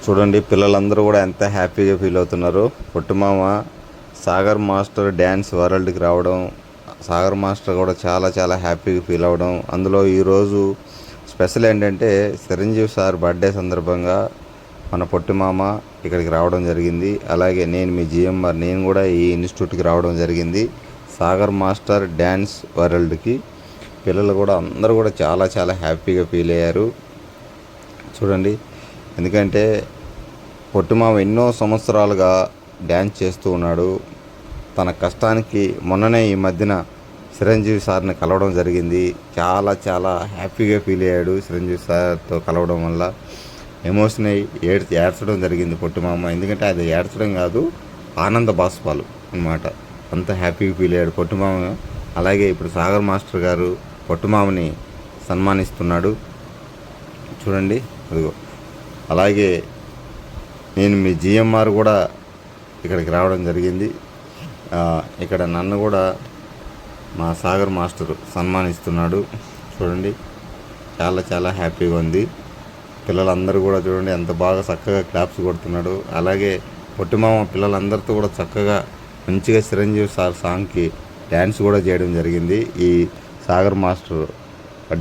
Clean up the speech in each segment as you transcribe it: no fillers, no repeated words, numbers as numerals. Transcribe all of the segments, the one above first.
చూడండి పిల్లలందరూ కూడా ఎంత హ్యాపీగా ఫీల్ అవుతున్నారు. పొట్టిమామ సాగర్ మాస్టర్ డ్యాన్స్ వరల్డ్కి రావడం, సాగర్ మాస్టర్ కూడా చాలా చాలా హ్యాపీగా ఫీల్ అవ్వడం. అందులో ఈరోజు స్పెషల్ ఏంటంటే చిరంజీవి సార్ బర్త్డే సందర్భంగా మన పొట్టిమామ ఇక్కడికి రావడం జరిగింది. అలాగే నేను మీ జిఎంఆర్ నేను కూడా ఈ ఇన్స్టిట్యూట్కి రావడం జరిగింది. సాగర్ మాస్టర్ డ్యాన్స్ వరల్డ్కి పిల్లలు కూడా అందరూ కూడా చాలా చాలా హ్యాపీగా ఫీల్ అయ్యారు. చూడండి, ఎందుకంటే పొట్టిమామ ఎన్నో సంవత్సరాలుగా డ్యాన్స్ చేస్తూ ఉన్నాడు. తన కష్టానికి మొన్ననే ఈ మధ్యన చిరంజీవి సార్ని కలవడం జరిగింది. చాలా చాలా హ్యాపీగా ఫీల్ అయ్యాడు. చిరంజీవి సార్తో కలవడం వల్ల ఎమోషన్ అయ్యి ఏడ్చడం జరిగింది పొట్టిమామ. ఎందుకంటే అది ఏడ్చడం కాదు, ఆనంద బాష్పాలు అన్నమాట. అంత హ్యాపీగా ఫీల్ అయ్యాడు పొట్టిమామ. అలాగే ఇప్పుడు సాగర్ మాస్టర్ గారు పొట్టిమామని సన్మానిస్తున్నాడు. చూడండి, అదిగో. అలాగే నేను మీ జిఎంఆర్ కూడా ఇక్కడికి రావడం జరిగింది. ఇక్కడ నన్ను కూడా మా సాగర్ మాస్టర్ సన్మానిస్తున్నాడు. చూడండి, చాలా చాలా హ్యాపీగా ఉంది. పిల్లలందరూ కూడా చూడండి ఎంత బాగా చక్కగా క్లాప్స్ కొడుతున్నాడు. అలాగే పొట్టిమామ పిల్లలందరితో కూడా చక్కగా మంచిగా చిరంజీవి సార్ సాంగ్కి డ్యాన్స్ కూడా చేయడం జరిగింది ఈ సాగర్ మాస్టర్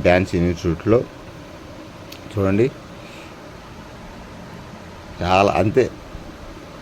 డ్యాన్స్ ఇన్స్టిట్యూట్లో. చూడండి, చాలా అంతే.